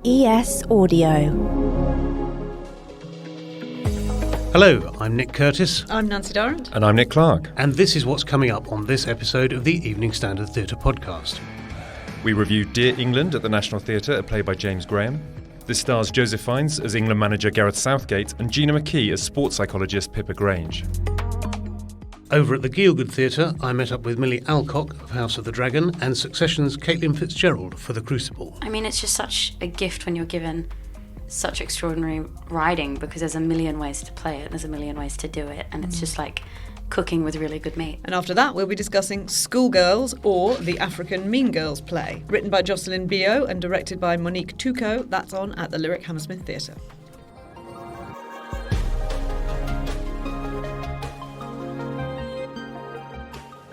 ES Audio. Hello, I'm Nick Curtis. I'm Nancy Durrant. And I'm Nick Clark. And this is what's coming up on this episode of the Evening Standard Theatre podcast. We review Dear England at the National Theatre, a play by James Graham. This stars Joseph Fiennes as England manager Gareth Southgate and Gina McKee as sports psychologist Pippa Grange. Over at the Gieldgud Theatre, I met up with Milly Alcock of House of the Dragon and Succession's Caitlin FitzGerald for the Crucible. I mean, it's just such a gift when you're given such extraordinary writing, because there's a million ways to play it, there's a million ways to do it, and it's just like cooking with really good meat. And after that, we'll be discussing Schoolgirls, or the African Mean Girls play, written by Jocelyn Bioh and directed by Monique Touko. That's on at the Lyric Hammersmith Theatre.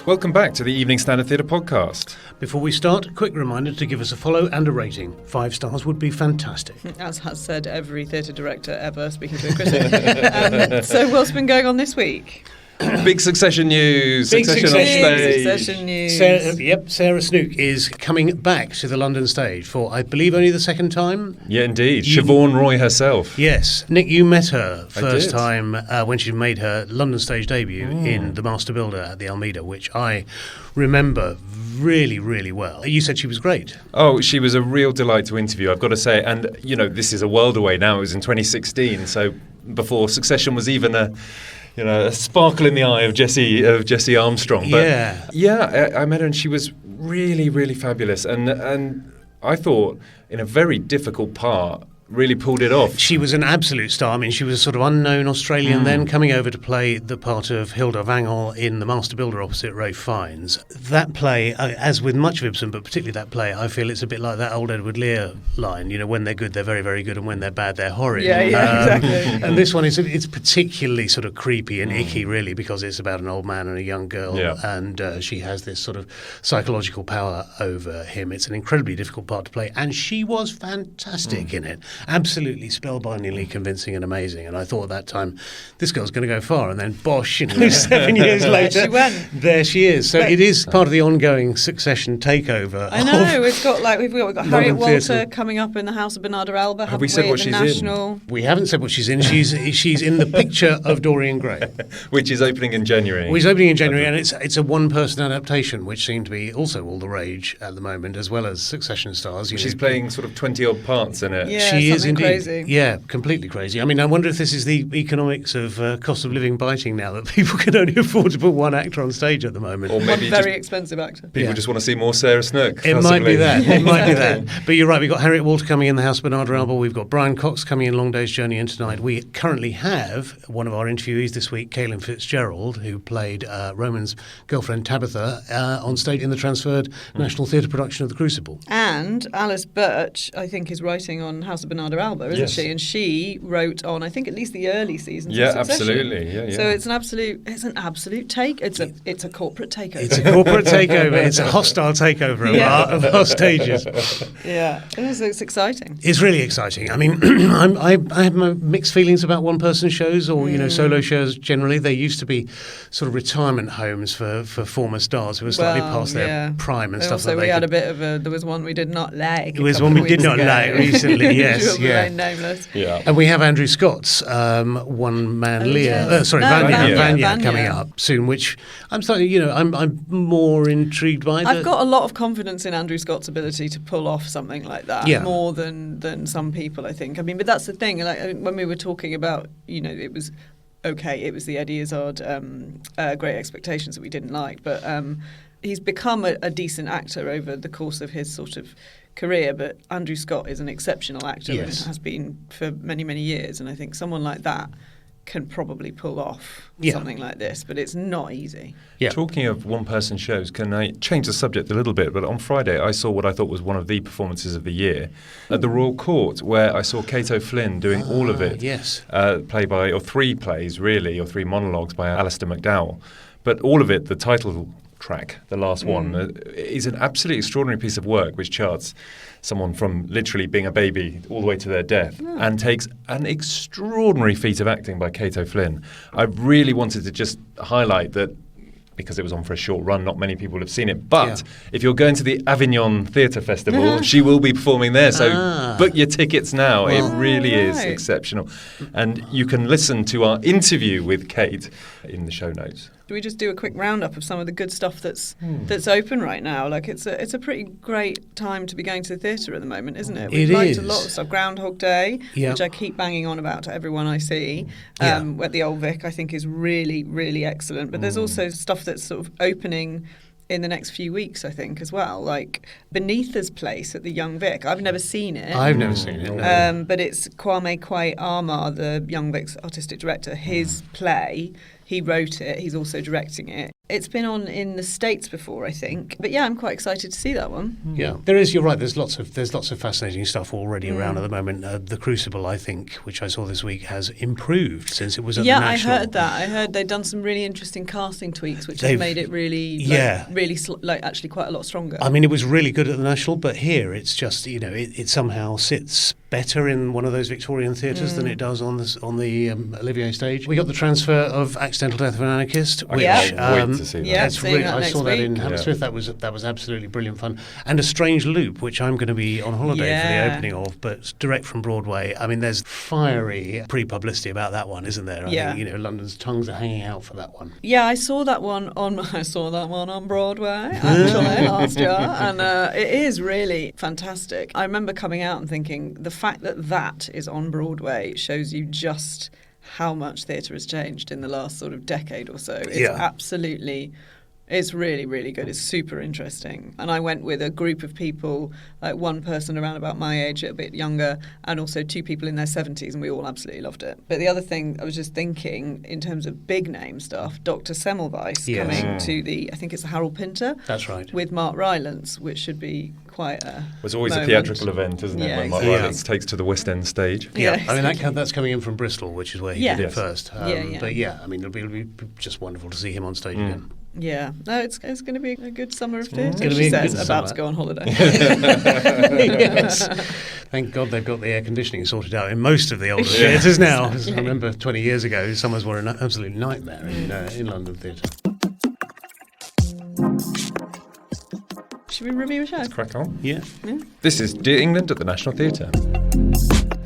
Welcome back to the Evening Standard Theatre podcast. Before we start, a quick reminder to give us a follow and a rating. 5 stars would be fantastic. As has said every theatre director ever, speaking to a critic. So what's been going on this week? Big Succession news. Big Succession news. Sarah Snook is coming back to the London stage for, I believe, only the second time. Yeah, indeed. Siobhan Roy herself. Yes. Nick, you met her first did. time when she made her London stage debut in The Master Builder at the Almeida, which I remember really, really well. You said she was great. Oh, she was a real delight to interview, I've got to say. And, you know, this is a world away now. It was in 2016, so before Succession was even a sparkle in the eye of Jesse Armstrong. But I met her and she was really, really fabulous. And I thought, in a very difficult part, really pulled it off. She was an absolute star. I mean, she was a sort of unknown Australian then, coming over to play the part of Hilda Wangel in The Master Builder opposite Ralph Fiennes. That play, as with much of Ibsen, but particularly that play, I feel it's a bit like that old Edward Lear line, you know, when they're good, they're very, very good, and when they're bad, they're horrid. Yeah, exactly. And this one, it's particularly sort of creepy and icky, really, because it's about an old man and a young girl, and she has this sort of psychological power over him. It's an incredibly difficult part to play, and she was fantastic in it. Absolutely spellbindingly convincing and amazing. And I thought at that time, this girl's going to go far. And then bosh, 7 years later, she went. There she is. So it is part of the ongoing Succession takeover. I know. It's got we've got Harriet Walter Theatre coming up in the House of Bernarda Alba. Have we said what she's in? We haven't said what she's in. She's in the Picture of Dorian Gray, which is opening in January. Which is opening in January, and it's a one-person adaptation, which seemed to be also all the rage at the moment, as well as Succession stars. She's playing sort of 20-odd parts in it. Yeah, she is indeed. Crazy. Yeah, completely crazy. I mean, I wonder if this is the economics of cost of living biting now, that people can only afford to put one actor on stage at the moment. Or maybe one very expensive actor. People just want to see more Sarah Snook. It might be that. It might be that. But you're right. We've got Harriet Walter coming in the House of Bernarda Alba. We've got Brian Cox coming in Long Day's Journey in tonight. We currently have one of our interviewees this week, Caitlin FitzGerald, who played Roman's girlfriend Tabitha on stage in the transferred National Theatre production of The Crucible. And Alice Birch, I think, is writing on House of Bernarda Alba, isn't she? And she wrote on, I think, at least the early seasons of Succession. Absolutely. Yeah. So it's an absolute take. It's a corporate takeover. It's a corporate takeover. It's a hostile takeover of our stages. Yeah, it's exciting. It's really exciting. I mean, I have my mixed feelings about one-person shows or solo shows generally. They used to be sort of retirement homes for former stars who were slightly past their prime and stuff. Also, we had a bit of there was one we did not like. There was one we did not like recently. Yes, nameless. Yeah. And we have Andrew Scott's one-man Vanya coming up soon, which I'm starting. I'm more intrigued by. I've got a lot of confidence in Andrew Scott's ability to pull off something like that, more than some people, I think. I mean, but that's the thing. Like when we were talking about, it was okay. It was the Eddie Izzard Great Expectations that we didn't like, but he's become a decent actor over the course of his sort of career. But Andrew Scott is an exceptional actor and has been for many, many years. And I think someone like that can probably pull off something like this, but it's not easy. Yeah. Talking of one-person shows, can I change the subject a little bit? But on Friday, I saw what I thought was one of the performances of the year at the Royal Court, where I saw Cato Flynn doing all of it. Yes. Three plays, really, or three monologues by Alistair McDowell. But all of it, the title track, the last one, is an absolutely extraordinary piece of work which charts someone from literally being a baby all the way to their death and takes an extraordinary feat of acting by Cato Flynn. I really wanted to just highlight that because it was on for a short run, not many people have seen it. But if you're going to the Avignon Theatre Festival, she will be performing there. So book your tickets now. It really is exceptional. And you can listen to our interview with Kate in the show notes. Do we just do a quick roundup of some of the good stuff that's open right now? Like it's a pretty great time to be going to the theatre at the moment, isn't it? We've liked a lot of stuff. Groundhog Day, which I keep banging on about to everyone I see. At the Old Vic, I think is really, really excellent. But there's also stuff that's sort of opening in the next few weeks, I think, as well. Like Beneatha's Place at the Young Vic. I've never seen it. I've never seen it, no. But it's Kwame Kwei-Armah, the Young Vic's artistic director. His play, he wrote it. He's also directing it. It's been on in the States before, I think. But yeah, I'm quite excited to see that one. Yeah, there is. You're right. There's lots of fascinating stuff already around at the moment. The Crucible, I think, which I saw this week, has improved since it was at the National. Yeah, I heard that. I heard they've done some really interesting casting tweaks, which have made it really, actually quite a lot stronger. I mean, it was really good at the National, but here it's just, it somehow sits better in one of those Victorian theatres than it does on the Olivier stage. We got the transfer of Accidental Death of an Anarchist, which to see that. Yeah, I saw that in Hammersmith. That was absolutely brilliant fun. And A Strange Loop, which I'm going to be on holiday for the opening of, but direct from Broadway. I mean, there's fiery pre-publicity about that one, isn't there? I think, London's tongues are hanging out for that one. Yeah, I saw that one on Broadway actually last year, and it is really fantastic. I remember coming out and thinking the fact that is on Broadway shows you just how much theatre has changed in the last sort of decade or so. It's really, really good. It's super interesting. And I went with a group of people, like one person around about my age, a bit younger, and also two people in their 70s, and we all absolutely loved it. But the other thing I was just thinking, in terms of big name stuff, Dr. Semmelweis coming to I think it's the Harold Pinter. That's right. With Mark Rylance, which should be quite a It's always moment. a theatrical event, isn't it, when Mark Rylance takes to the West End stage. I mean, that's coming in from Bristol, which is where he did it first. But I mean, it'll be just wonderful to see him on stage again. Yeah, no, it's going to be a good summer of theatre. She says, about to go on holiday. Yes. Thank God they've got the air conditioning sorted out in most of the older theatres now. I remember 20 years ago, summers were an absolute nightmare in London theatre. Should we review a show? Let's crack on. Yeah. This is Dear England at the National Theatre.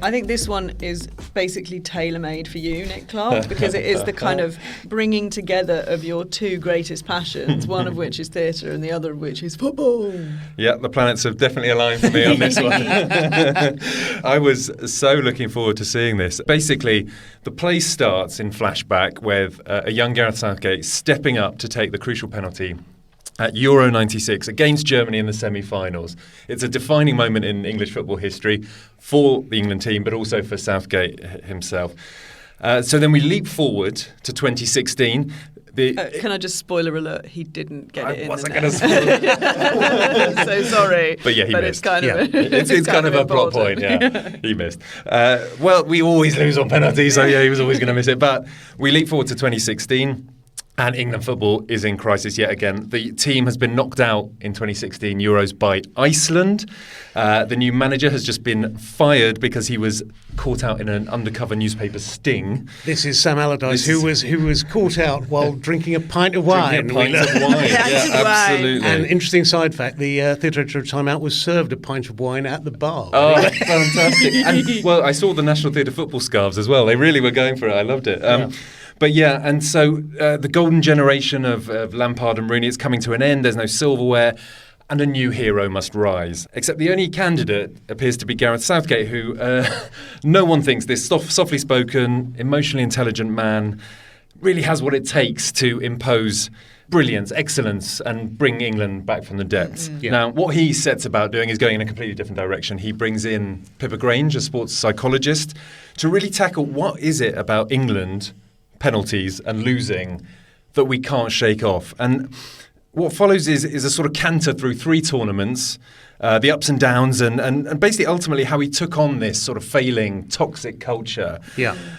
I think this one is basically tailor-made for you, Nick Clark, because it is the kind of bringing together of your two greatest passions, one of which is theatre and the other of which is football. Yeah, the planets have definitely aligned for me on this one. I was so looking forward to seeing this. Basically, the play starts in flashback with a young Gareth Southgate stepping up to take the crucial penalty at Euro 96 against Germany in the semi-finals. It's a defining moment in English football history for the England team, but also for Southgate himself. So then we leap forward to 2016. Can I just spoiler alert? He didn't get it in. Wasn't going to spoil it. So sorry. But yeah, he missed. It's kind of it's kind of a plot point. Yeah, he missed. Well, we always lose on penalties, so he was always going to miss it. But we leap forward to 2016. And England football is in crisis yet again. The team has been knocked out in 2016 Euros by Iceland. The new manager has just been fired because he was caught out in an undercover newspaper sting. This is Sam Allardyce, who was caught out while drinking a pint of wine. Yeah, absolutely. And interesting side fact, the theatre editor of Time Out was served a pint of wine at the bar. Oh, fantastic. And, well, I saw the National Theatre football scarves as well. They really were going for it. I loved it. But yeah, and so the golden generation of Lampard and Rooney is coming to an end. There's no silverware, and a new hero must rise. Except the only candidate appears to be Gareth Southgate, who no one thinks this softly spoken, emotionally intelligent man really has what it takes to impose brilliance, excellence, and bring England back from the depths. Yeah. Now, what he sets about doing is going in a completely different direction. He brings in Pippa Grange, a sports psychologist, to really tackle what is it about England, penalties and losing, that we can't shake off. And what follows is a sort of canter through 3 tournaments the ups and downs, and basically ultimately how he took on this sort of failing, toxic culture,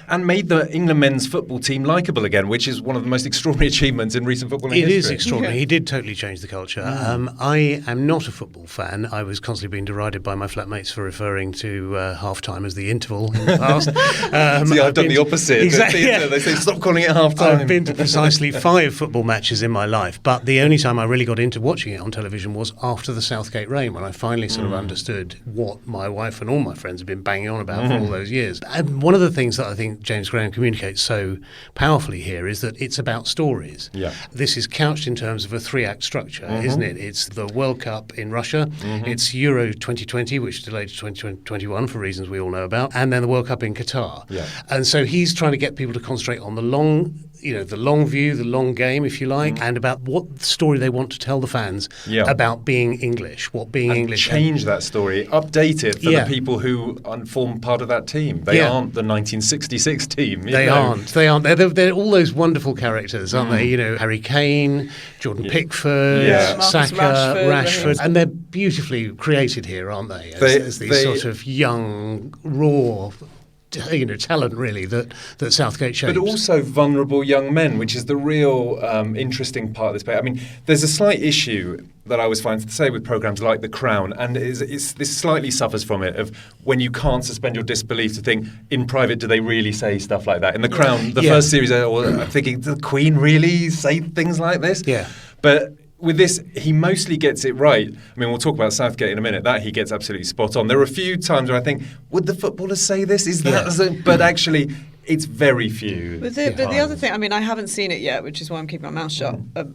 and made the England men's football team likeable again, which is one of the most extraordinary achievements in recent footballing history. It is extraordinary. He did totally change the culture. I am not a football fan. I was constantly being derided by my flatmates for referring to half-time as the interval in the past. See, I've done the opposite. Exactly. They say stop calling it half-time. I've been to precisely 5 football matches in my life, but the only time I really got into watching it on television was after the Southgate reign, when I finally sort of understood what my wife and all my friends have been banging on about for all those years. And one of the things that I think James Graham communicates so powerfully here is that it's about stories. Yeah. This is couched in terms of a 3-act structure, isn't it? It's the World Cup in Russia, it's Euro 2020, which delayed to 2021 for reasons we all know about, and then the World Cup in Qatar. Yeah. And so he's trying to get people to concentrate on the long view, the long game, if you like, and about what story they want to tell the fans about being English, what being English. Change that story, update it for the people who form part of that team. They aren't the 1966 team. They aren't. They're all those wonderful characters, aren't they? You know, Harry Kane, Jordan Pickford, Saka, Rashford, and they're beautifully created here, aren't they? As these sort of young, raw, talent really that Southgate shapes. But also vulnerable young men, which is the real interesting part of this play. I mean, there's a slight issue that I always find to say with programmes like The Crown, and this slightly suffers from it, of when you can't suspend your disbelief to think, in private, do they really say stuff like that? In The Crown, the first series, I'm thinking, did the Queen really say things like this? Yeah. But with this, he mostly gets it right. I mean, we'll talk about Southgate in a minute. That he gets absolutely spot on. There are a few times where I think, would the footballers say this? Is that? But actually, it's very few. But the other thing, I mean, I haven't seen it yet, which is why I'm keeping my mouth shut a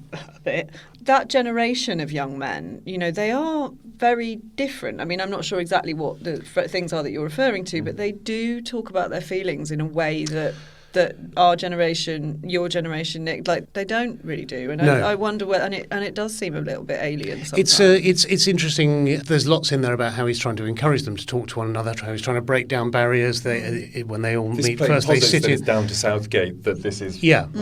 bit. That generation of young men, they are very different. I mean, I'm not sure exactly what the things are that you're referring to, but they do talk about their feelings in a way that our generation, your generation, Nick, like they don't really do, and I wonder where, and it does seem a little bit alien sometimes. It's interesting. There's lots in there about how he's trying to encourage them to talk to one another, how he's trying to break down barriers. When they all meet first, they sit in. It's down to Southgate that this is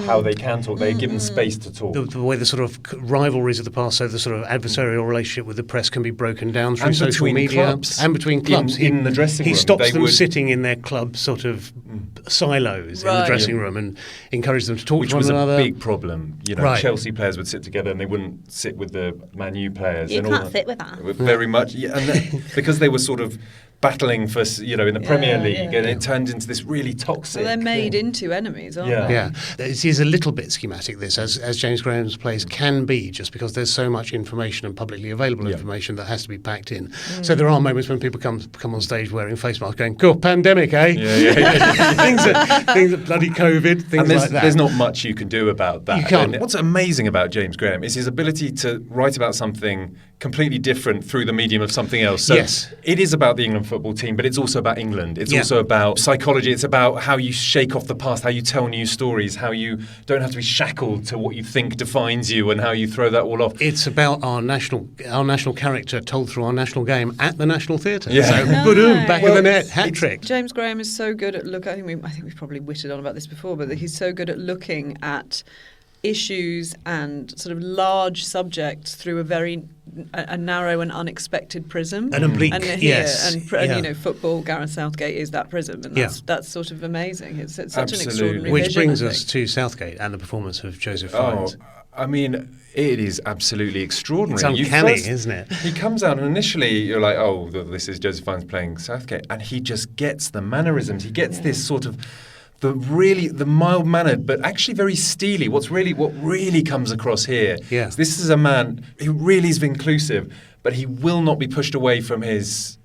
how they can talk. They're given space to talk. The way the sort of rivalries of the past, so the sort of adversarial relationship with the press can be broken down through social media and between clubs in the dressing room. He stops them sitting in their club sort of silos in the dressing room and encourage them to talk to one another. Which was a big problem. Chelsea players would sit together and they wouldn't sit with the Man U players. You can't sit with us. Very much, and because they were sort of battling for, in the Premier League, and it turned into this really toxic. Well, they're made into enemies, aren't they? Yeah, it is a little bit schematic. This, as James Graham's plays can be, just because there's so much information and publicly available information that has to be packed in. So there are moments when people come on stage wearing face masks, going, "Cool, pandemic, eh?" things that bloody COVID, things like that. There's not much you can do about that. You can't. And what's amazing about James Graham is his ability to write about something completely different through the medium of something else. So it is about the England football team, but it's also about England. It's also about psychology. It's about how you shake off the past, how you tell new stories, how you don't have to be shackled to what you think defines you, and how you throw that all off. It's about our national character told through our national game at the National Theatre. Yeah. So, boom, back of the net, hat trick. James Graham is so good at I think we've probably whittled on about this before, but he's so good at looking at issues and sort of large subjects through a very narrow and unexpected prism. An oblique, and football, Gareth Southgate is that prism, and that's sort of amazing. It's such an extraordinary Which vision, brings us to Southgate and the performance of Joseph Fiennes. I mean, it is absolutely extraordinary. It's uncanny, isn't it? He comes out and initially you're like, oh, this is Joseph Fiennes playing Southgate, and he just gets the mannerisms. He gets this sort of the mild-mannered, but actually very steely. What really comes across here is this is a man who really is inclusive, but he will not be pushed away from his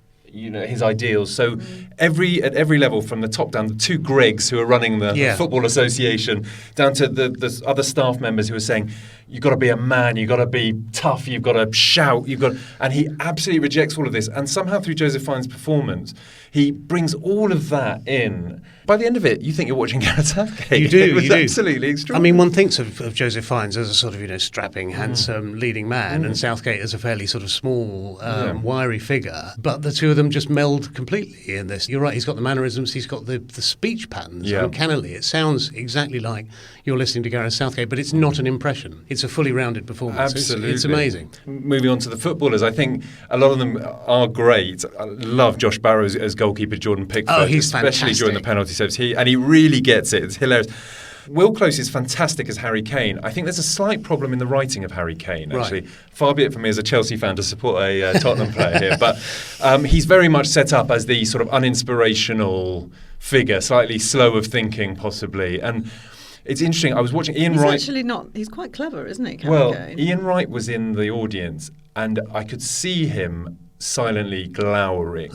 ideals. So at every level, from the top down, the two Gregs who are running the Football Association, down to the other staff members who are saying, you've got to be a man, you've got to be tough, you've got to shout, and he absolutely rejects all of this. And somehow through Joseph Fiennes' performance, he brings all of that in. By the end of it, you think you're watching Gareth Southgate. You do. It was you do. absolutely extraordinary. I mean, one thinks of Joseph Fiennes as a sort of strapping, handsome leading man, and Southgate as a fairly sort of small, wiry figure. But the two of them just meld completely in this. You're right. He's got the mannerisms. He's got the speech patterns. Yeah. Uncannily, it sounds exactly like you're listening to Gareth Southgate, but it's not an impression. It's a fully rounded performance. Absolutely, it's amazing. Moving on to the footballers, I think a lot of them are great. I love Josh Barrow as goalkeeper, Jordan Pickford, he's especially fantastic. during the penalty saves. He really gets it. It's hilarious. Will Close is fantastic as Harry Kane. I think there's a slight problem in the writing of Harry Kane, actually. Right. Far be it from me as a Chelsea fan to support a Tottenham player here. But he's very much set up as the sort of uninspirational figure, slightly slow of thinking, possibly. And it's interesting. I was watching Ian Wright. He's actually not. He's quite clever, isn't he? Kane? Ian Wright was in the audience, and I could see him silently glowering.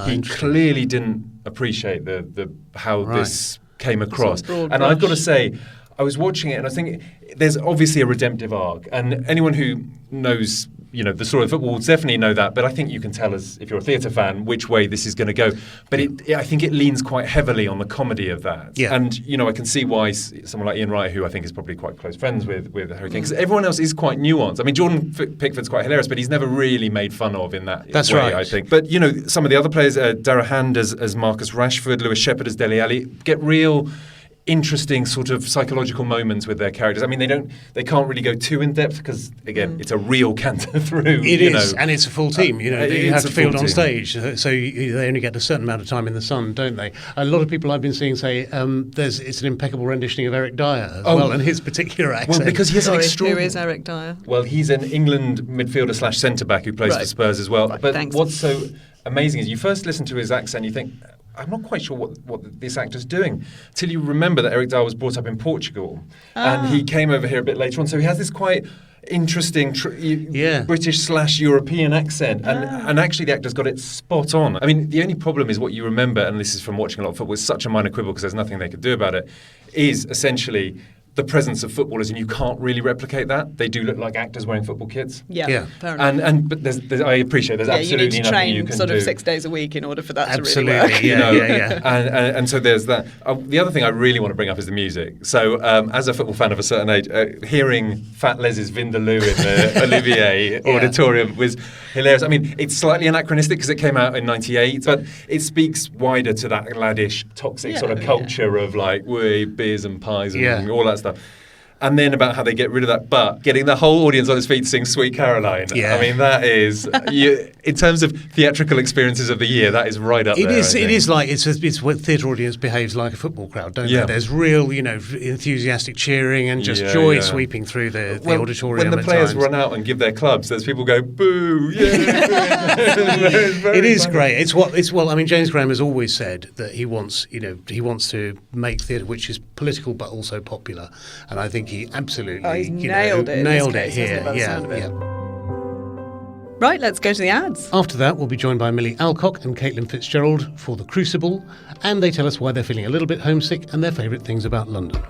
He clearly didn't appreciate the how this came across. And I've got to say, I was watching it and I was thinking, there's obviously a redemptive arc, and anyone who knows the story of football will definitely know that, but I think you can tell us, if you're a theatre fan, which way this is going to go. But I think it leans quite heavily on the comedy of that. Yeah. And, I can see why someone like Ian Wright, who I think is probably quite close friends with Harry Kane, because everyone else is quite nuanced. I mean, Jordan Pickford's quite hilarious, but he's never really made fun of in that That's way, right. I think. But, some of the other players, Darragh Hand as Marcus Rashford, Lewis Shepherd as Dele Alli, get real interesting sort of psychological moments with their characters. I mean, they can't really go too in depth because, again, it's a real canter through. It is, and it's a full team. You have to field on stage, so they only get a certain amount of time in the sun, don't they? A lot of people I've been seeing say it's an impeccable renditioning of Eric Dyer as well, and his particular accent. Well, because he has an extraordinary. Who is Eric Dyer? Well, he's an England midfielder / centre back who plays for Spurs as well. But what's so amazing is you first listen to his accent, you think, I'm not quite sure what this actor's doing, till you remember that Eric Dyer was brought up in Portugal and he came over here a bit later on. So he has this quite interesting British / European accent, and actually the actor's got it spot on. I mean, the only problem is what you remember, and this is from watching a lot of football, it's such a minor quibble because there's nothing they could do about it, is essentially the presence of footballers, and you can't really replicate that. They do look like actors wearing football kits. Yeah. Fair enough. But there's I appreciate there's absolutely nothing you can do. You need to train sort of 6 days a week in order for that to really work. Yeah. And so there's that. The other thing I really want to bring up is the music. So as a football fan of a certain age, hearing Fat Les's Vindaloo in the Olivier Auditorium was hilarious. I mean, it's slightly anachronistic because it came out in '98, but it speaks wider to that laddish, toxic sort of culture of like beers and pies and all that stuff. And then about how they get rid of that, but getting the whole audience on its feet to sing Sweet Caroline. Yeah. I mean, that is, in terms of theatrical experiences of the year, that is right up there. It is like, it's what theatre audience behaves like a football crowd, don't they? There's real, enthusiastic cheering and just joy sweeping through the auditorium. When the players run out and give their clubs, there's people go, boo, It is great. It's what I mean, James Graham has always said that he wants to make theatre which is political but also popular. And I think he absolutely he's nailed it here. Right, let's go to the ads. After that, we'll be joined by Milly Alcock and Caitlin FitzGerald for The Crucible, and they tell us why they're feeling a little bit homesick and their favourite things about London.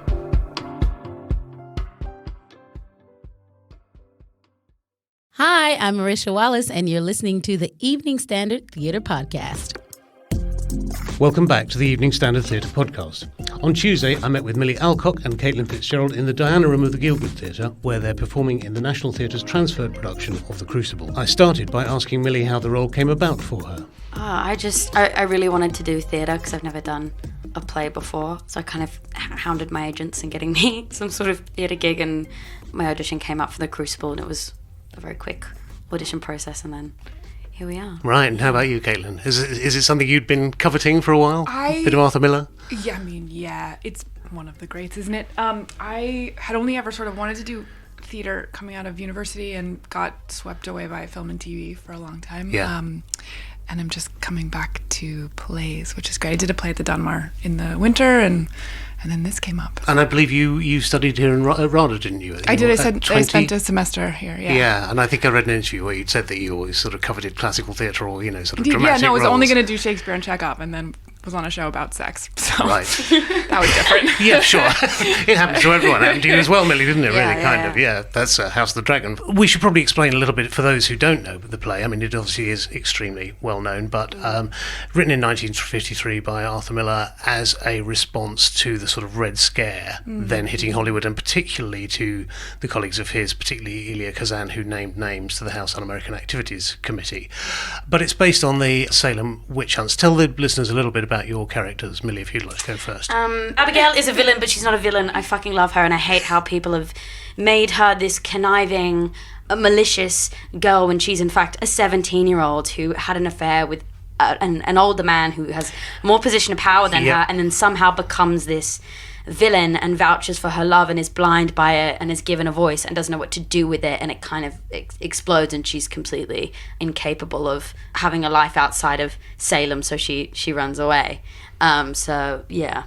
Hi, I'm Marisha Wallace, and you're listening to the Evening Standard Theatre Podcast. Welcome back to the Evening Standard Theatre Podcast. On Tuesday, I met with Milly Alcock and Caitlin FitzGerald in the Diana Room of the Gieldgud Theatre, where they're performing in the National Theatre's transferred production of The Crucible. I started by asking Milly how the role came about for her. I really wanted to do theatre because I've never done a play before, so I kind of hounded my agents in getting me some sort of theatre gig, and my audition came up for The Crucible, and it was a very quick audition process, and then here we are. Right, and how about you, Caitlin? Is it something you'd been coveting for a while? Bit of Arthur Miller? Yeah, it's one of the greats, isn't it? I had only ever sort of wanted to do theatre coming out of university and got swept away by film and TV for a long time. Yeah. And I'm just coming back to plays, which is great. I did a play at the Dunmar in the winter, and then this came up. And I believe you studied here in RADA, didn't you? I did. I spent a semester here, Yeah, and I think I read an interview where you'd said that you always sort of coveted classical theatre or, sort of dramatic roles. I was only going to do Shakespeare and Chekhov, and then was on a show about sex, so Right. that was different. Yeah, sure. It happened to everyone. It happened to you as well, Milly, didn't it? Yeah, Really, kind of. Yeah, that's House of the Dragon. We should probably explain a little bit for those who don't know the play. I mean, it obviously is extremely well known, but written in 1953 by Arthur Miller as a response to the sort of Red Scare then hitting Hollywood, and particularly to the colleagues of his, particularly Elia Kazan, who named names to the House Un-American Activities Committee. But it's based on the Salem witch hunts. Tell the listeners a little bit about your characters, Milly, if you'd like to go first. Abigail is a villain, but she's not a villain. I fucking love her, and I hate how people have made her this conniving, malicious girl when she's in fact a 17-year-old who had an affair with an older man who has more position of power than her, and then somehow becomes this villain and vouches for her love and is blind by it and is given a voice and doesn't know what to do with it, and it kind of explodes, and she's completely incapable of having a life outside of Salem, so she runs away. So yeah,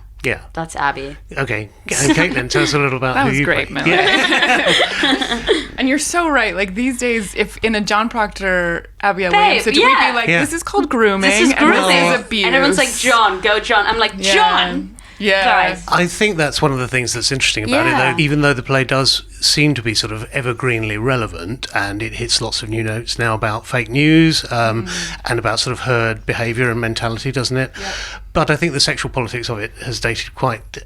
that's Abby. Okay, and Caitlin, tell us a little about That who was you great, play. Milly. And you're so right. Like these days, if in a John Proctor, Abigail Williams situation, we'd be like, this is called grooming. This is grooming. And this is abuse. And everyone's like, John, go John. I'm like, John! Yeah. Guys. I think that's one of the things that's interesting about it, though. Even though the play does seem to be sort of evergreenly relevant, and it hits lots of new notes now about fake news and about sort of herd behaviour and mentality, doesn't it? Yep. But I think the sexual politics of it has dated quite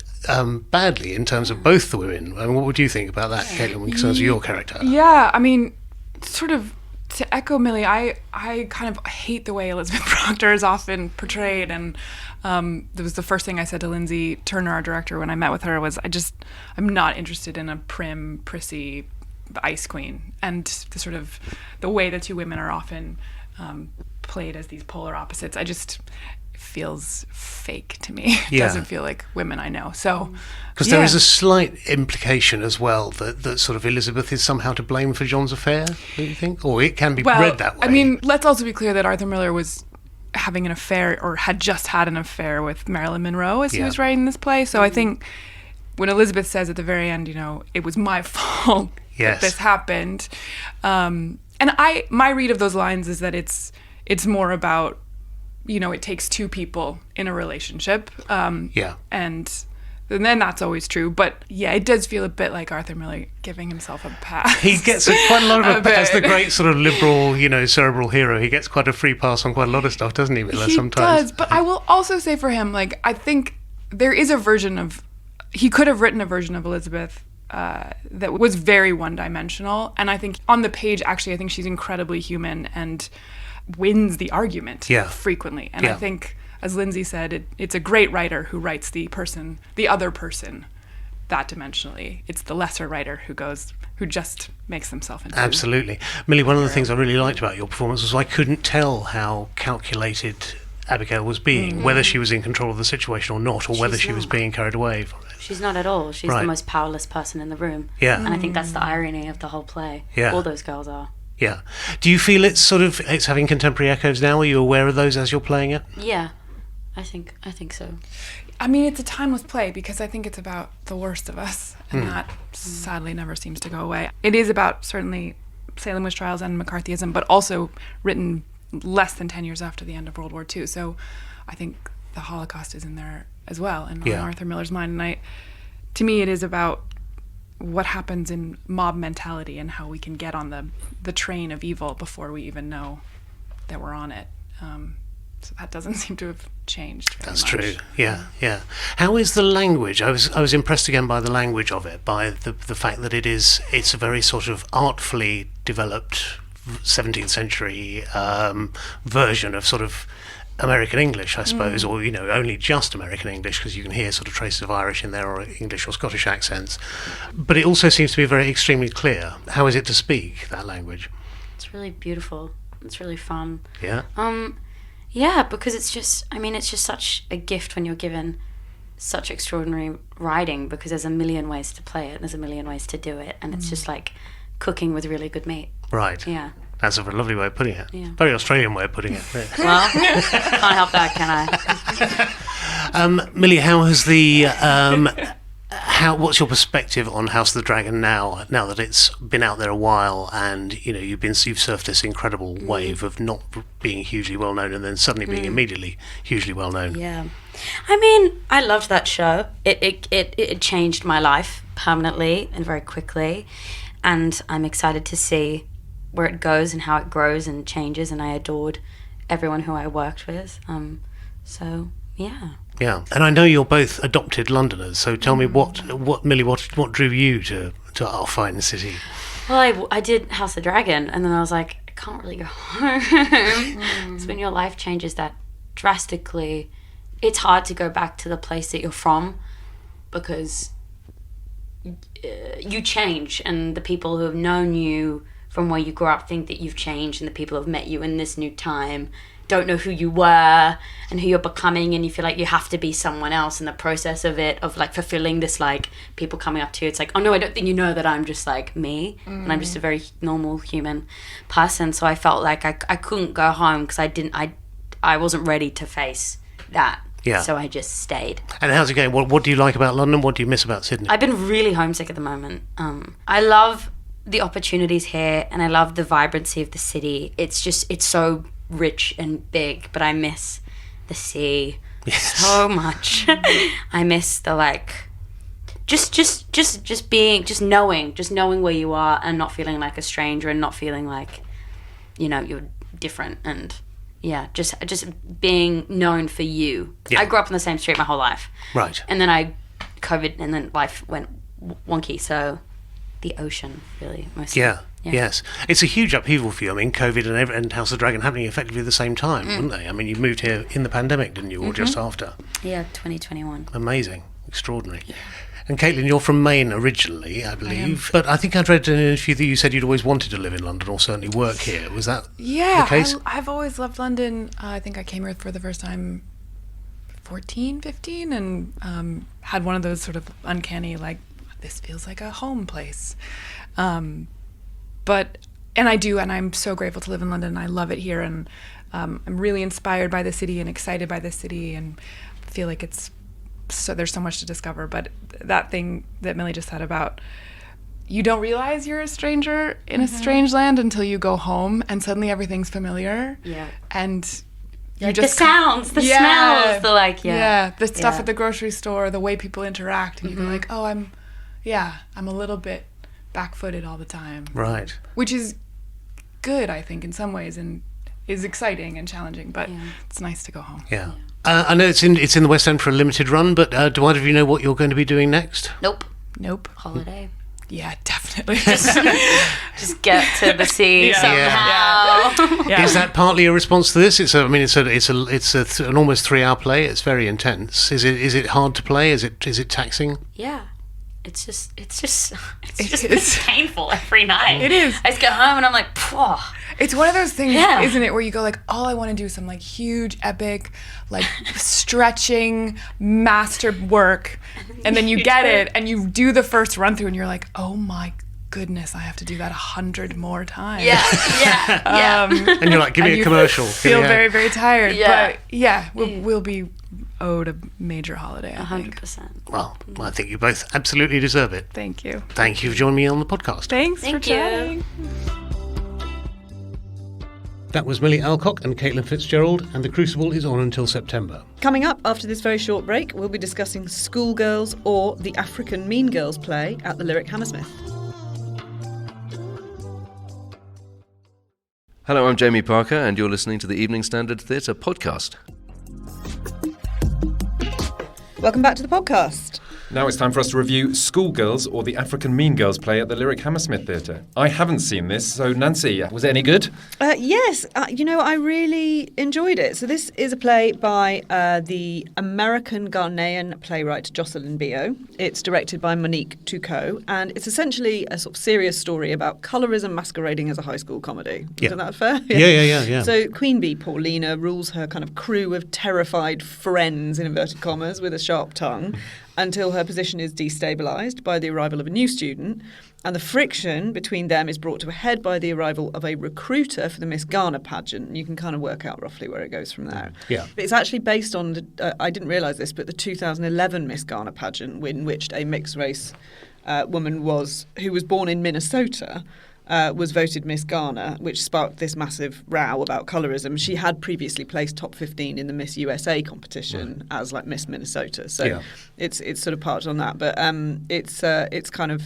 badly in terms of both the women. I mean, what would you think about that, Caitlin, in terms of your character? Yeah, I mean, sort of to echo Milly, I kind of hate the way Elizabeth Proctor is often portrayed, and that was the first thing I said to Lindsay Turner, our director, when I met with her, was I'm not interested in a prim, prissy ice queen. And the sort of the way the two women are often played as these polar opposites, it feels fake to me. It doesn't feel like women I know. So, because there is a slight implication as well that sort of Elizabeth is somehow to blame for John's affair, do you think? Or it can be read that way. I mean, let's also be clear that Arthur Miller was having an affair, or had just had an affair, with Marilyn Monroe as he was writing this play. So I think when Elizabeth says at the very end, it was my fault that this happened. And my read of those lines is that it's more about, it takes two people in a relationship. And then that's always true. But yeah, it does feel a bit like Arthur Miller giving himself a pass. He gets quite a lot of a pass. As the great sort of liberal, cerebral hero, he gets quite a free pass on quite a lot of stuff, doesn't he, Miller, sometimes? He does, but I will also say for him, I think there is a version of, he could have written a version of Elizabeth that was very one-dimensional. And I think on the page, actually, I think she's incredibly human and wins the argument frequently. And I think, as Lindsay said, it's a great writer who writes the other person that dimensionally. It's the lesser writer who just makes himself into. Absolutely. Milly, one of the things I really liked about your performance was I couldn't tell how calculated Abigail was being, whether she was in control of the situation or not, or whether she was being carried away from it. She's not at all. She's the most powerless person in the room. Yeah. And I think that's the irony of the whole play. Yeah. All those girls are. Yeah. Do you feel it's having contemporary echoes now? Are you aware of those as you're playing it? Yeah. I think so. I mean, it's a timeless play because I think it's about the worst of us, and that sadly never seems to go away. It is about certainly Salem witch trials and McCarthyism, but also written less than 10 years after the end of World War II. So I think the Holocaust is in there as well, and on Arthur Miller's mind. And to me, it is about what happens in mob mentality and how we can get on the train of evil before we even know that we're on it. So that doesn't seem to have changed very much. That's true. Yeah. How is the language? I was impressed again by the language of it, by the fact that it's a very sort of artfully developed 17th century version of sort of American English, I suppose, or only just American English, because you can hear sort of traces of Irish in there, or English or Scottish accents. But it also seems to be very extremely clear. How is it to speak that language? It's really beautiful. It's really fun. Yeah. Yeah, because it's just such a gift when you're given such extraordinary writing, because there's a million ways to play it, there's a million ways to do it, and it's just like cooking with really good meat. Right. Yeah. That's a lovely way of putting it. Yeah. Very Australian way of putting it. Well, can't help that, can I? Milly, how What's your perspective on House of the Dragon now that it's been out there a while, and you've surfed this incredible wave of not being hugely well known and then suddenly being immediately hugely well known? Yeah, I mean, I loved that show. It changed my life permanently and very quickly, and I'm excited to see where it goes and how it grows and changes. And I adored everyone who I worked with. So yeah. Yeah, and I know you're both adopted Londoners, so tell me what drew you to our fine city? Well, I did House of the Dragon, and then I was like, I can't really go home. So when your life changes that drastically, it's hard to go back to the place that you're from, because you change, and the people who have known you from where you grew up think that you've changed, and the people who have met you in this new time don't know who you were and who you're becoming, and you feel like you have to be someone else in the process of it, of like fulfilling this, like people coming up to you, it's like, oh no, I don't think you know that I'm just like me, and I'm just a very normal human person. So I felt like I couldn't go home because I wasn't ready to face that. Yeah. So I just stayed. And how's it going? What do you like about London? What do you miss about Sydney? I've been really homesick at the moment. I love the opportunities here, and I love the vibrancy of the city. It's so rich and big, but I miss the sea so much. I miss the just knowing where you are and not feeling like a stranger and not feeling like you're different, and just being known for you. I grew up on the same street my whole life, right? And then COVID, and then life went wonky, so the ocean really mostly. Yes, it's a huge upheaval for you. I mean, COVID and House of the Dragon happening effectively at the same time, weren't they? I mean, you moved here in the pandemic, didn't you, or just after? Yeah, 2021. Amazing, extraordinary. Yeah. And Caitlin, you're from Maine originally, I believe, I but I think I'd read in an interview that you said you'd always wanted to live in London or certainly work here. Was that the case? I've always loved London. I think I came here for the first time 14, 15, and had one of those sort of uncanny, like, this feels like a home place. And I'm so grateful to live in London. I love it here, and I'm really inspired by the city and excited by the city, and feel like there's so much to discover. But that thing that Milly just said about, you don't realize you're a stranger in a strange land until you go home, and suddenly everything's familiar. Yeah. And you like just the sounds, the smells, the stuff at the grocery store, the way people interact, and you go like, oh, I'm a little bit back-footed all the time. Right. Which is good, I think, in some ways, and is exciting and challenging, but it's nice to go home. Yeah. I know it's in the West End for a limited run, but do either of you know what you're going to be doing next? Nope. Holiday. Yeah, definitely. Just get to the sea somehow. Yeah. Is that partly a response to this? It's an almost 3-hour play. It's very intense. Is it hard to play? Is it taxing? Yeah. It's just painful every night. It is. I just get home and I'm like, phew. It's one of those things, isn't it, where you go like, all I want to do is some like huge, epic, like stretching master work, and then you get it and you do the first run through and you're like, oh my goodness, I have to do that 100 more times. Yeah. And you're like, give me a commercial. Feel very, very tired. Yeah. But we'll be owed a major holiday, I think. 100%. Well, I think you both absolutely deserve it. Thank you. Thank you for joining me on the podcast. Thanks for chatting. That was Milly Alcock and Caitlin FitzGerald, and The Crucible is on until September. Coming up after this very short break, we'll be discussing Schoolgirls or the African Mean Girls play at the Lyric Hammersmith. Hello, I'm Jamie Parker, and you're listening to the Evening Standard Theatre podcast. Welcome back to the podcast. Now it's time for us to review Schoolgirls or the African Mean Girls play at the Lyric Hammersmith Theatre. I haven't seen this, so Nancy, was it any good? Yes, I really enjoyed it. So this is a play by the American-Ghanaian playwright Jocelyn Bioh. It's directed by Monique Touko, and it's essentially a sort of serious story about colorism masquerading as a high school comedy. Yeah. Isn't that fair? Yeah. So Queen Bee Paulina rules her kind of crew of terrified friends, in inverted commas, with a sharp tongue, until her position is destabilised by the arrival of a new student, and the friction between them is brought to a head by the arrival of a recruiter for the Miss Ghana pageant. You can kind of work out roughly where it goes from there. Yeah. But it's actually based on, I didn't realise this, but the 2011 Miss Ghana pageant, in which a mixed-race woman who was born in Minnesota, was voted Miss Ghana, which sparked this massive row about colorism. She had previously placed top 15 in the Miss USA competition as like Miss Minnesota, so it's sort of part on that. But it's kind of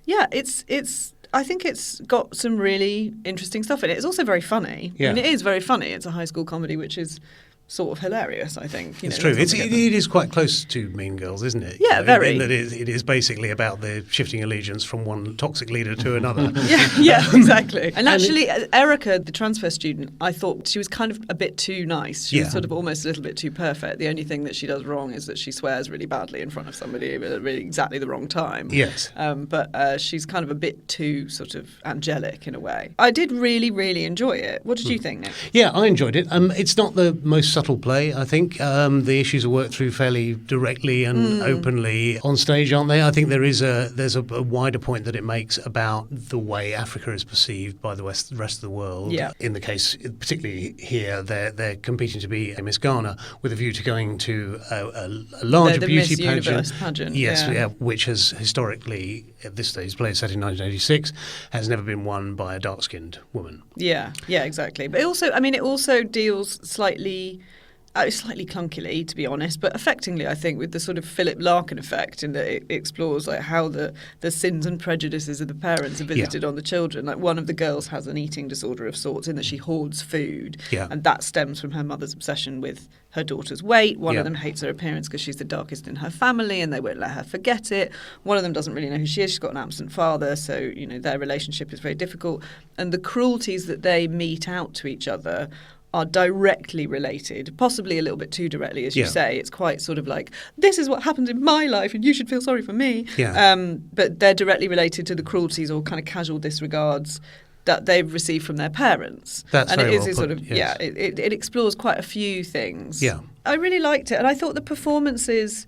it's. I think it's got some really interesting stuff in it. It's also very funny. Yeah. I mean, it is very funny. It's a high school comedy, which is sort of hilarious, I think. It's true. It is quite close to Mean Girls, isn't it? Yeah, very. In that it is basically about the shifting allegiance from one toxic leader to another. yeah, exactly. And actually, Erica, the transfer student, I thought she was kind of a bit too nice. She was sort of almost a little bit too perfect. The only thing that she does wrong is that she swears really badly in front of somebody at really exactly the wrong time. Yes. But she's kind of a bit too sort of angelic in a way. I did really, really enjoy it. What did you think, Nick? Yeah, I enjoyed it. It's not the most subtle play, I think. The issues are worked through fairly directly and openly on stage, aren't they? I think there's a wider point that it makes about the way Africa is perceived by the rest of the world. Yeah. In the case, particularly here, they're competing to be a Miss Ghana with a view to going to a larger the beauty Miss Universe pageant. Yes, which has historically, at this stage, played set in 1986, has never been won by a dark-skinned woman. Yeah, exactly. But it also deals slightly clunkily, to be honest, but effectively, I think, with the sort of Philip Larkin effect, in that it explores like how the sins and prejudices of the parents are visited on the children. Like, one of the girls has an eating disorder of sorts in that she hoards food, and that stems from her mother's obsession with her daughter's weight. One of them hates her appearance because she's the darkest in her family and they won't let her forget it. One of them doesn't really know who she is. She's got an absent father, so their relationship is very difficult. And the cruelties that they mete out to each other are directly related, possibly a little bit too directly, as you say. It's quite sort of like, this is what happens in my life and you should feel sorry for me. But they're directly related to the cruelties or kind of casual disregards that they've received from their parents. That's and very it is well sort put, of yes. it explores quite a few things. Yeah. I really liked it, and I thought the performances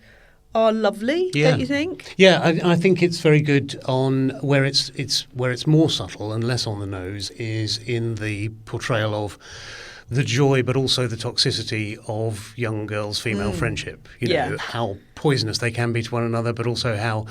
are lovely. Don't you think? Yeah, I think it's very good on where it's more subtle and less on the nose is in the portrayal of the joy, but also the toxicity of young girls' female friendship. How poisonous they can be to one another, but also how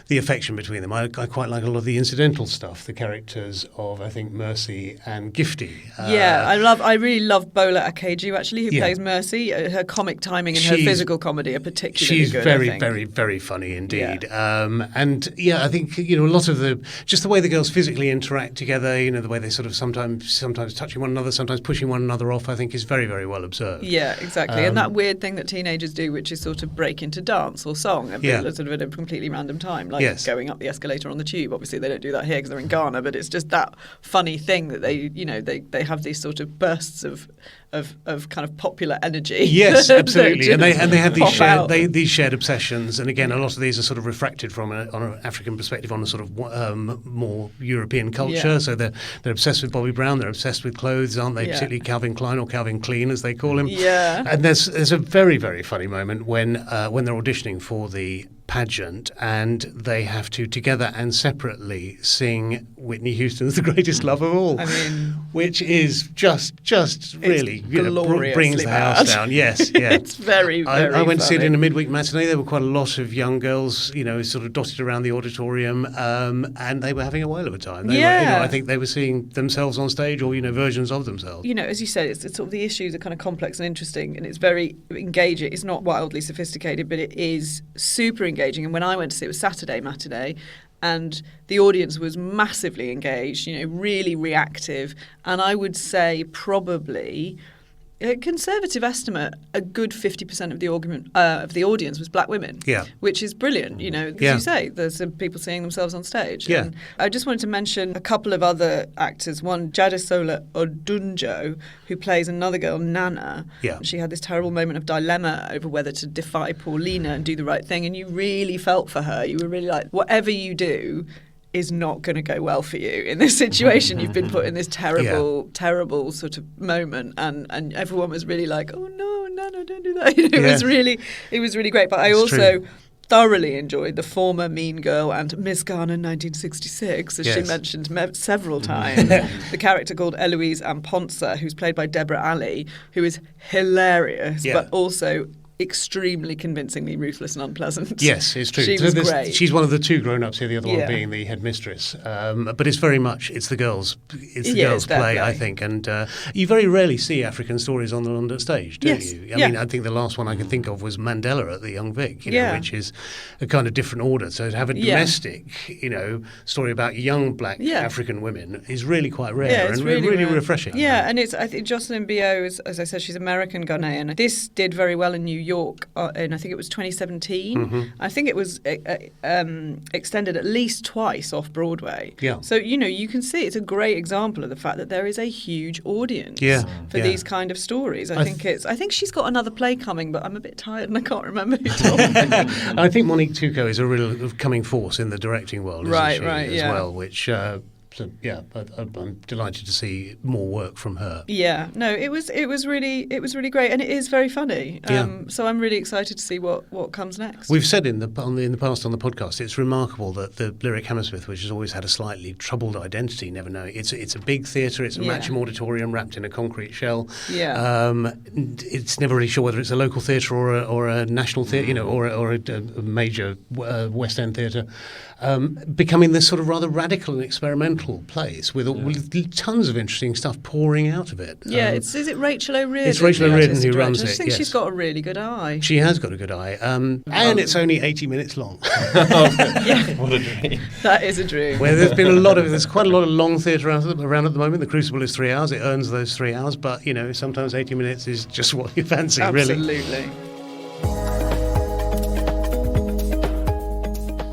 the affection between them. I quite like a lot of the incidental stuff. The characters of, I think, Mercy and Gifty. I really love Bola Akeju, actually, who plays Mercy. Her comic timing and her physical comedy are particularly good. She's very, very, very funny indeed. I think a lot of just the way the girls physically interact together. The way they sort of sometimes touching one another, sometimes pushing one another off, I think is very, very well observed. Yeah, exactly. And that weird thing that teenagers do, which is sort of break into dance or song sort of at a completely random time, like going up the escalator on the tube. Obviously, they don't do that here because they're in Ghana, but it's just that funny thing that they have these sort of bursts of kind of popular energy. Yes, absolutely. and they have these shared obsessions. And again, a lot of these are sort of refracted from on an African perspective on a sort of more European culture. Yeah. So they're obsessed with Bobby Brown. They're obsessed with clothes, aren't they? Yeah. Particularly Calvin Klein or Calvin Klein, as they call him. Yeah. And there's a very, very funny moment when they're auditioning for the pageant and they have to together and separately sing Whitney Houston's The Greatest Love of All, which is just really brings the house down. Yes, yeah. It's very, very I went to see it funny. in a midweek matinee. There were quite a lot of young girls, sort of dotted around the auditorium, and they were having a whale of a time. I think they were seeing themselves on stage or versions of themselves. As you said, it's sort of the issues are kind of complex and interesting, and it's very engaging. It's not wildly sophisticated, but it is super engaging. And when I went to see it, was Saturday matinee, and the audience was massively engaged, really reactive. And I would say probably, a conservative estimate, a good 50% of the audience was black women. Yeah. Which is brilliant, as you say, there's some people seeing themselves on stage. Yeah. And I just wanted to mention a couple of other actors. One, Jadesola Odunjo, who plays another girl, Nana. Yeah. She had this terrible moment of dilemma over whether to defy Paulina and do the right thing, and you really felt for her. You were really like, whatever you do is not going to go well for you in this situation. You've been put in this terrible sort of moment, and everyone was really like, oh no, don't do that. It was really great. But I also thoroughly enjoyed the former Mean Girl and Miss Garner 1966, as she mentioned several times. The character called Eloise Amponsa, who's played by Deborah Alley, who is hilarious, but also extremely convincingly ruthless and unpleasant. Yes, it's true. She was great. She's one of the two grown-ups here, the other one being the headmistress. But it's very much, it's the girls' play, I think. And you very rarely see African stories on the London stage, do you? I mean, I think the last one I can think of was Mandela at the Young Vic, which is a kind of different order. So to have a domestic, story about young black African women is really quite rare and really refreshing. Yeah, and I think Jocelyn Bioh, as I said, she's American Ghanaian. This did very well in New York, and I think it was 2017. Mm-hmm. I think it was extended at least twice off Broadway. Yeah. So you can see it's a great example of the fact that there is a huge audience for these kind of stories. I think she's got another play coming, but I'm a bit tired and I can't remember who told me. I think Monique Touko is a real coming force in the directing world, isn't she, as well, which. So I'm delighted to see more work from her. Yeah, no, it was really great, and it is very funny. So I'm really excited to see what comes next. We've said in the past on the podcast, it's remarkable that the Lyric Hammersmith, which has always had a slightly troubled identity, never know it's a big theatre, it's a Matcham auditorium wrapped in a concrete shell. Yeah, it's never really sure whether it's a local theatre or a national theatre, or a major West End theatre. Becoming this sort of rather radical and experimental place with tons of interesting stuff pouring out of it. Yeah, is it Rachel O'Riordan? It's Rachel O'Riordan who runs it. I think she's got a really good eye. She has got a good eye, and it's only 80 minutes long. What a dream! That is a dream. Where there's quite a lot of long theatre around at the moment. The Crucible is 3 hours; it earns those 3 hours. But sometimes 80 minutes is just what you fancy. Absolutely. Really.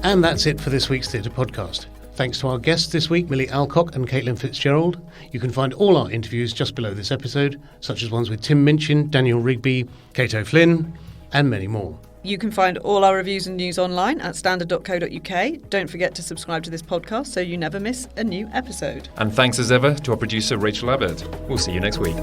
And that's it for this week's Theatre Podcast. Thanks to our guests this week, Milly Alcock and Caitlin FitzGerald. You can find all our interviews just below this episode, such as ones with Tim Minchin, Daniel Rigby, Kate O'Flynn, and many more. You can find all our reviews and news online at standard.co.uk. Don't forget to subscribe to this podcast so you never miss a new episode. And thanks as ever to our producer, Rachel Abbott. We'll see you next week.